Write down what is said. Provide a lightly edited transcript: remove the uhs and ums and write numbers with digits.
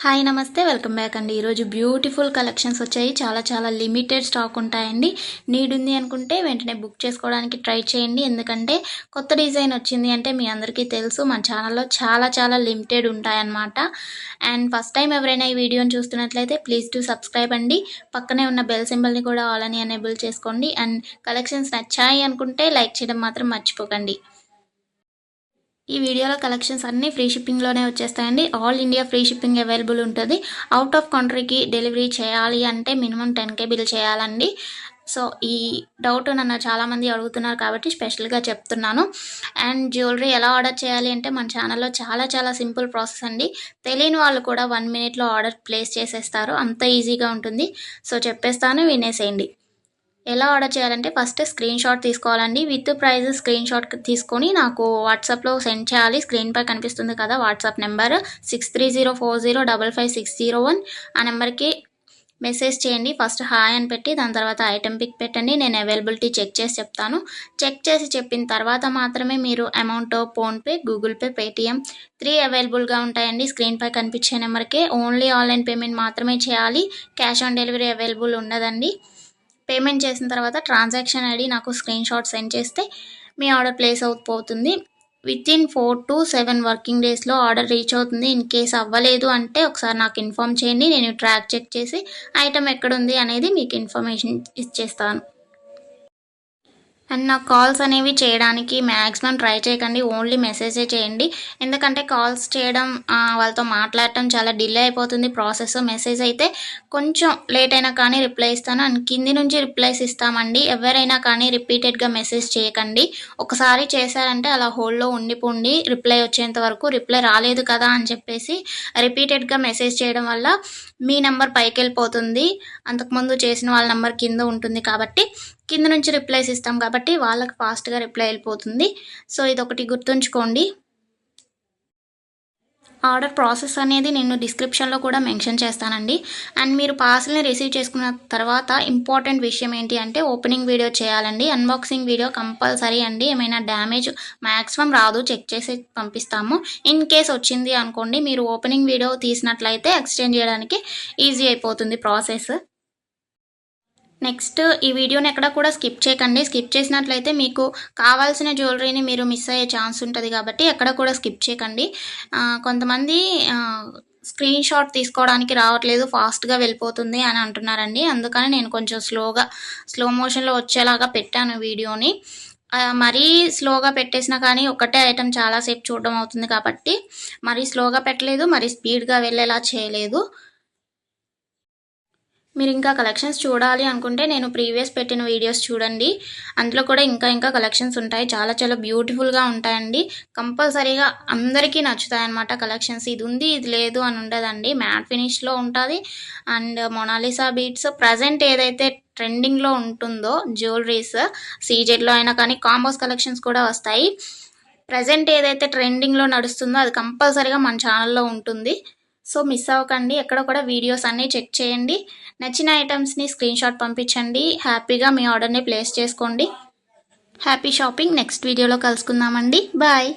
Hi నమస్తే welcome back అండి. ఈరోజు బ్యూటిఫుల్ కలెక్షన్స్ వచ్చాయి. చాలా లిమిటెడ్ స్టాక్ ఉంటాయండి. నీడ్ ఉంది అనుకుంటే వెంటనే బుక్ చేసుకోవడానికి ట్రై చేయండి. ఎందుకంటే కొత్త డిజైన్ వచ్చింది అంటే మీ అందరికీ తెలుసు మన ఛానల్లో చాలా లిమిటెడ్ ఉంటాయన్నమాట. అండ్ ఫస్ట్ టైం ఎవరైనా ఈ వీడియోని చూస్తున్నట్లయితే ప్లీజ్ టు సబ్స్క్రైబ్ అండి. పక్కనే ఉన్న బెల్ సింబల్ని కూడా ఆల్ అని ఎనేబుల్ చేసుకోండి. అండ్ కలెక్షన్స్ నచ్చాయి అనుకుంటే లైక్ చేయడం మాత్రం మర్చిపోకండి. ఈ వీడియోలో కలెక్షన్స్ అన్నీ ఫ్రీ షిప్పింగ్లోనే వచ్చేస్తాయండి. All India free shipping available ఉంటుంది. అవుట్ ఆఫ్ కంట్రీకి డెలివరీ చేయాలి అంటే మినిమం 10K బిల్ చేయాలండి. సో ఈ డౌట్ నన్ను చాలామంది అడుగుతున్నారు కాబట్టి స్పెషల్గా చెప్తున్నాను. అండ్ జ్యువెలరీ ఎలా ఆర్డర్ చేయాలి అంటే మన ఛానల్లో చాలా సింపుల్ ప్రాసెస్ అండి. తెలియని వాళ్ళు కూడా 1 మినిట్లో ఆర్డర్ ప్లేస్ చేసేస్తారు. అంత ఈజీగా ఉంటుంది. సో చెప్పేస్తాను, వినేసేయండి. ఎలా ఆర్డర్ చేయాలంటే ఫస్ట్ స్క్రీన్ షాట్ తీసుకోవాలండి. విత్ ప్రైస్ స్క్రీన్ షాట్ తీసుకొని నాకు వాట్సాప్లో సెండ్ చేయాలి. స్క్రీన్పై కనిపిస్తుంది కదా వాట్సాప్ నెంబర్ 6304055601. ఆ నెంబర్కి మెసేజ్ చేయండి. ఫస్ట్ హాయ్ అని పెట్టి దాని తర్వాత ఐటెం పిక్ పెట్టండి. నేను అవైలబిలిటీ చెక్ చేసి చెప్తాను. చెక్ చేసి చెప్పిన తర్వాత మాత్రమే మీరు amount PhonePe, Google pay, Paytm 3 అవైలబుల్గా ఉంటాయండి. స్క్రీన్పై కనిపించే నెంబర్కే ఓన్లీ ఆన్లైన్ పేమెంట్ మాత్రమే చేయాలి. క్యాష్ ఆన్ డెలివరీ అవైలబుల్ ఉండదండి. పేమెంట్ చేసిన తర్వాత ట్రాన్సాక్షన్ ఐడి నాకు స్క్రీన్ షాట్ సెండ్ చేస్తే మీ ఆర్డర్ ప్లేస్ అవుతుంది. వితిన్ 4 to 7 వర్కింగ్ డేస్లో ఆర్డర్ రీచ్ అవుతుంది. ఇన్ కేస్ అవ్వలేదు అంటే ఒకసారి నాకు ఇన్ఫామ్ చేయండి. నేను ట్రాక్ చెక్ చేసి ఐటమ్ ఎక్కడుంది అనేది మీకు ఇన్ఫర్మేషన్ ఇచ్చేస్తాను. అండ్ నాకు కాల్స్ అనేవి చేయడానికి మ్యాక్సిమం ట్రై చేయకండి. ఓన్లీ మెసేజే చేయండి. ఎందుకంటే కాల్స్ చేయడం వాళ్ళతో మాట్లాడటం చాలా డిలే అయిపోతుంది ప్రాసెస్. మెసేజ్ అయితే కొంచెం లేట్ అయినా కానీ రిప్లై ఇస్తాను. అండ్ కింది నుంచి రిప్లైస్ ఇస్తామండి. ఎవరైనా కానీ రిపీటెడ్గా మెసేజ్ చేయకండి. ఒకసారి చేశారంటే అలా హోల్డ్లో ఉండిపోండి. రిప్లై వచ్చేంత వరకు రిప్లై రాలేదు కదా అని చెప్పేసి రిపీటెడ్గా మెసేజ్ చేయడం వల్ల మీ నెంబర్ పైకి వెళ్ళిపోతుంది. అంతకుముందు చేసిన వాళ్ళ నెంబర్ కింద ఉంటుంది కాబట్టి కింద నుంచి రిప్లైస్ ఇస్తాం కాబట్టి వాళ్ళకి ఫాస్ట్గా రిప్లై వెళ్ళిపోతుంది. సో ఇదొకటి గుర్తుంచుకోండి. ఆర్డర్ ప్రాసెస్ అనేది నేను డిస్క్రిప్షన్లో కూడా మెన్షన్ చేస్తానండి. అండ్ మీరు పార్సల్ని రిసీవ్ చేసుకున్న తర్వాత ఇంపార్టెంట్ విషయం ఏంటి అంటే ఓపెనింగ్ వీడియో చేయాలండి. అన్బాక్సింగ్ వీడియో కంపల్సరీ అండి. ఏమైనా డ్యామేజ్ మ్యాక్సిమం రాదు, చెక్ చేసి పంపిస్తాము. ఇన్ కేస్ వచ్చింది అనుకోండి, మీరు ఓపెనింగ్ వీడియో తీసినట్లయితే ఎక్స్చేంజ్ చేయడానికి ఈజీ అయిపోతుంది ప్రాసెస్. నెక్స్ట్ ఈ వీడియోని ఎక్కడ కూడా స్కిప్ చేయకండి. స్కిప్ చేసినట్లయితే మీకు కావాల్సిన జ్యువెలరీని మీరు మిస్ అయ్యే ఛాన్స్ ఉంటుంది కాబట్టి ఎక్కడ కూడా స్కిప్ చేయకండి. కొంతమంది స్క్రీన్ షాట్ తీసుకోవడానికి రావట్లేదు, ఫాస్ట్గా వెళ్ళిపోతుంది అని అంటున్నారండి. అందుకని నేను కొంచెం స్లో మోషన్లో వచ్చేలాగా పెట్టాను వీడియోని. మరీ స్లోగా పెట్టేసినా కానీ ఒకటే ఐటెం చాలాసేపు చూడడం అవుతుంది కాబట్టి మరీ స్లోగా పెట్టలేదు, మరీ స్పీడ్గా వెళ్ళేలా చేయలేదు. మీరు ఇంకా కలెక్షన్స్ చూడాలి అనుకుంటే నేను ప్రీవియస్ పెట్టిన వీడియోస్ చూడండి. అందులో కూడా ఇంకా కలెక్షన్స్ ఉంటాయి. చాలా బ్యూటిఫుల్గా ఉంటాయండి. కంపల్సరీగా అందరికీ నచ్చుతాయి అన్నమాట కలెక్షన్స్. ఇది ఉంది ఇది లేదు అని ఉండదండి. మ్యాట్ ఫినిష్లో ఉంటుంది. అండ్ మొనాలిసా బీట్స్ ప్రజెంట్ ఏదైతే ట్రెండింగ్లో ఉంటుందో జ్యువెలరీస్ సీజెడ్లో అయినా కానీ కాంబోస్ కలెక్షన్స్ కూడా వస్తాయి. ప్రజెంట్ ఏదైతే ట్రెండింగ్లో నడుస్తుందో అది కంపల్సరీగా మన ఛానల్లో ఉంటుంది. సో మిస్ అవ్వకండి. ఎక్కడ కూడా వీడియోస్ అన్నీ చెక్ చేయండి. నచ్చిన ఐటమ్స్ని స్క్రీన్ షాట్ పంపించండి. హ్యాపీగా మీ ఆర్డర్ని ప్లేస్ చేసుకోండి. Happy shopping. నెక్స్ట్ వీడియోలో కలుసుకుందామండి. బాయ్.